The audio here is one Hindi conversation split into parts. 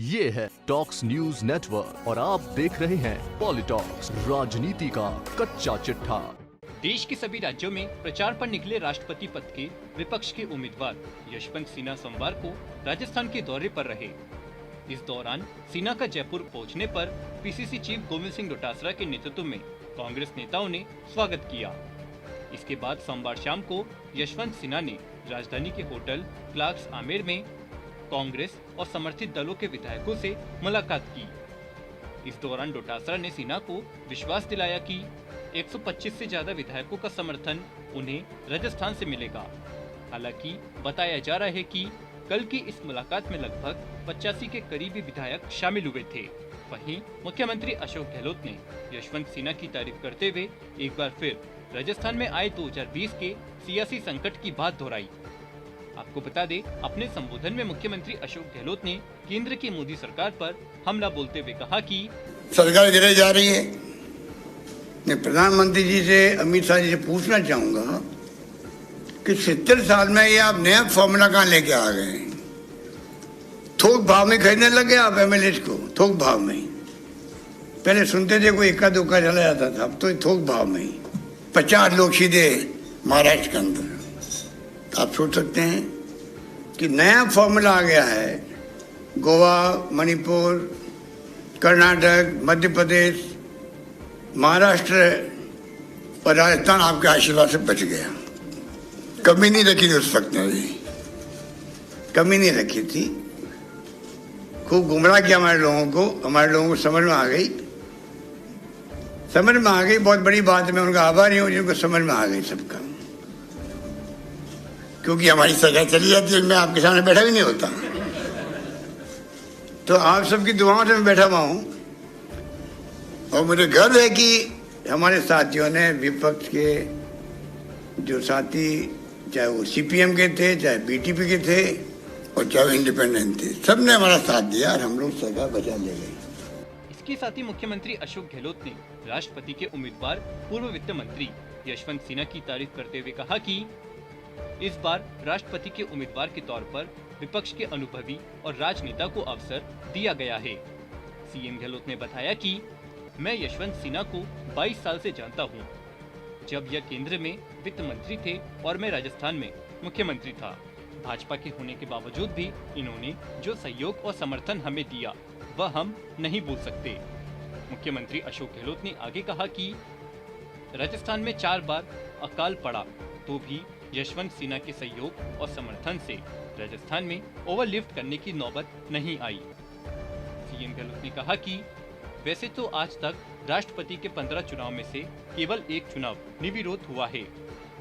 ये है टॉक्स न्यूज नेटवर्क और आप देख रहे हैं पॉलिटॉक्स, राजनीति का कच्चा चिट्ठा। देश के सभी राज्यों में प्रचार पर निकले राष्ट्रपति पद के विपक्ष के उम्मीदवार यशवंत सिन्हा सोमवार को राजस्थान के दौरे पर रहे। इस दौरान सिन्हा का जयपुर पहुंचने पर पीसीसी चीफ गोविंद सिंह डोटासरा के नेतृत्व में कांग्रेस नेताओं ने स्वागत किया। इसके बाद सोमवार शाम को यशवंत सिन्हा ने राजधानी के होटल क्लार्क्स आमेर में कांग्रेस और समर्थित दलों के विधायकों से मुलाकात की। इस दौरान डोटासरा ने सिन्हा को विश्वास दिलाया कि 125 से ज्यादा विधायकों का समर्थन उन्हें राजस्थान से मिलेगा। हालांकि बताया जा रहा है कि कल की इस मुलाकात में लगभग 85 के करीबी विधायक शामिल हुए थे। वहीं मुख्यमंत्री अशोक गहलोत ने यशवंत सिन्हा की तारीफ करते हुए एक बार फिर राजस्थान में आए 2020 के सियासी संकट की बात दोहराई। आपको बता दें, अपने संबोधन में मुख्यमंत्री अशोक गहलोत ने केंद्र की मोदी सरकार पर हमला बोलते हुए कहा कि सरकार गिराई जा रही है। मैं प्रधानमंत्री जी से, अमित शाह जी से पूछना चाहूंगा कि 70 साल में ये आप नया फॉर्मूला कहाँ लेके आ गए? थोक भाव में खरीदने लगे आप एमएलए को, थोक भाव में। पहले सुनते थे कोई इक्का दुक्का चला जाता था, अब तो थोक भाव में ही 50 लोग सीधे महाराष्ट्र के अंदर। आप सोच सकते हैं कि नया फॉर्मूला आ गया है। गोवा, मणिपुर, कर्नाटक, मध्य प्रदेश, महाराष्ट्र और राजस्थान आपके आशीर्वाद से बच गया। कमी नहीं रखी थी उस वक्त में, भी कमी नहीं रखी थी। खूब गुमराह किया हमारे लोगों को समझ में आ गई। बहुत बड़ी बात है। मैं उनका आभारी हूँ जिनको समझ में आ गई सबका, क्योंकि हमारी सरकार चली जाती है, मैं आपके सामने बैठा भी नहीं होता। तो आप सबकी दुआओं से मैं बैठा हुआ हूँ और मुझे गर्व है कि हमारे साथियों ने, विपक्ष के जो साथी, चाहे वो सीपीएम के थे, चाहे बीटीपी के थे और चाहे वो इंडिपेंडेंट थे, सबने हमारा साथ दिया और हम लोग सरकार बचा ले गए। इसके साथ ही मुख्यमंत्री अशोक गहलोत ने राष्ट्रपति के उम्मीदवार पूर्व वित्त मंत्री यशवंत सिन्हा की तारीफ करते हुए कहा कि इस बार राष्ट्रपति के उम्मीदवार के तौर पर विपक्ष के अनुभवी और राजनेता को अवसर दिया गया है। सीएम गहलोत ने बताया कि मैं यशवंत सिन्हा को 22 साल से जानता हूं, जब यह केंद्र में वित्त मंत्री थे और मैं राजस्थान में मुख्यमंत्री था। भाजपा के होने के बावजूद भी इन्होंने जो सहयोग और समर्थन हमें दिया वह हम नहीं भूल सकते। मुख्यमंत्री अशोक गहलोत ने आगे कहा कि राजस्थान में 4 बार अकाल पड़ा तो भी यशवंत सिन्हा के सहयोग और समर्थन से राजस्थान में ओवरलिफ्ट करने की नौबत नहीं आई। सीएम गहलोत ने कहा कि वैसे तो आज तक राष्ट्रपति के 15 चुनाव में से केवल एक चुनाव निर्विरोध हुआ है,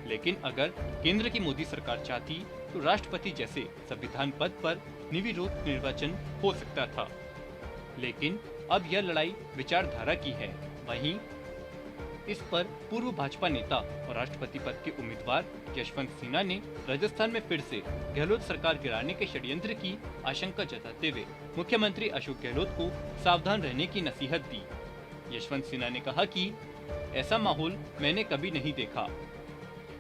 लेकिन अगर केंद्र की मोदी सरकार चाहती तो राष्ट्रपति जैसे संविधान पद पर निर्विरोध निर्वाचन हो सकता था। लेकिन अब यह लड़ाई विचारधारा की है। वहीं इस पर पूर्व भाजपा नेता और राष्ट्रपति पद के उम्मीदवार यशवंत सिन्हा ने राजस्थान में फिर से गहलोत सरकार गिराने के षड्यंत्र की आशंका जताते हुए मुख्यमंत्री अशोक गहलोत को सावधान रहने की नसीहत दी। यशवंत सिन्हा ने कहा कि ऐसा माहौल मैंने कभी नहीं देखा।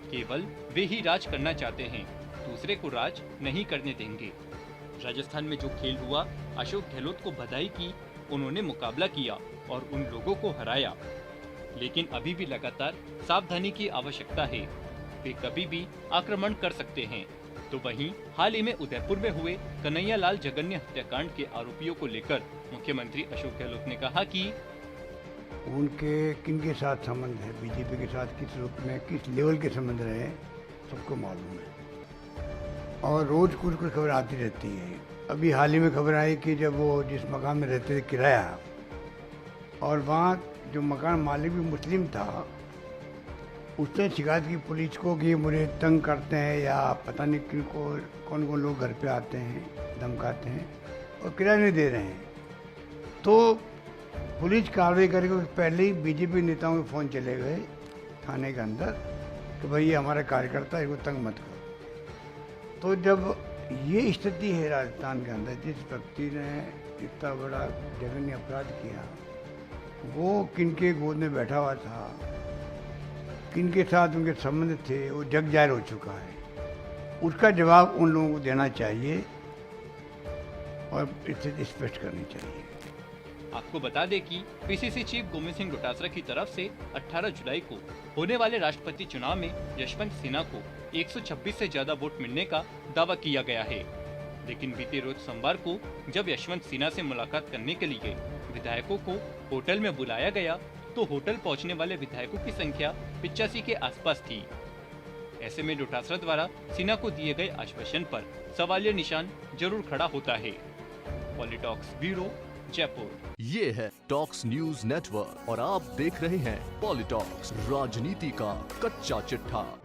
केवल वे ही राज करना चाहते हैं, दूसरे को राज नहीं करने देंगे। राजस्थान में जो खेल हुआ, अशोक गहलोत को बधाई की। उन्होंने मुकाबला किया और उन लोगों को हराया, लेकिन अभी भी लगातार सावधानी की आवश्यकता है। वे कभी भी आक्रमण कर सकते हैं। तो वहीं हाल ही में उदयपुर में हुए कन्हैया लाल जघन्य हत्याकांड के आरोपियों को लेकर मुख्यमंत्री अशोक गहलोत ने कहा कि उनके किनके साथ संबंध है, बीजेपी के साथ किस रूप में, किस लेवल के संबंध रहे, सबको मालूम है और रोज कुछ खबर आती रहती है। अभी हाल ही में खबर आई कि जब वो जिस मकान में रहते थे किराया, और वहाँ जो मकान मालिक भी मुस्लिम था, उसने शिकायत की पुलिस को कि मुझे तंग करते हैं या पता नहीं कौन कौन लोग घर पे आते हैं, धमकाते हैं और किराया नहीं दे रहे हैं। तो पुलिस कार्रवाई करेगी। पहले ही बीजेपी नेताओं के फ़ोन चले गए थाने के अंदर कि भाई ये हमारा कार्यकर्ता है, इसको तंग मत करो। तो जब ये स्थिति है राजस्थान के अंदर, जिस व्यक्ति ने इतना बड़ा जघन्य अपराध किया, वो किनके गोद में बैठा हुआ था, किनके साथ उनके संबंध थे, वो जग जाहिर हो चुका है। उसका जवाब उन लोगों को देना चाहिए और स्थिति स्पष्ट करनी चाहिए। आपको बता दें कि पीसीसी चीफ गोविंद सिंह डोटासरा की तरफ से 18 जुलाई को होने वाले राष्ट्रपति चुनाव में यशवंत सिन्हा को 126 से ज्यादा वोट मिलने का दावा किया गया है। लेकिन बीते रोज सोमवार को जब यशवंत सिन्हा से मुलाकात करने के लिए विधायकों को होटल में बुलाया गया तो होटल पहुंचने वाले विधायकों की संख्या 85 के आसपास थी। ऐसे में डोटासरा द्वारा सिन्हा को दिए गए आश्वासन पर सवालिया निशान जरूर खड़ा होता है। पॉलिटॉक्स ब्यूरो, जयपुर। ये है टॉक्स न्यूज नेटवर्क और आप देख रहे हैं पॉलिटॉक्स, राजनीति का कच्चा चिट्ठा।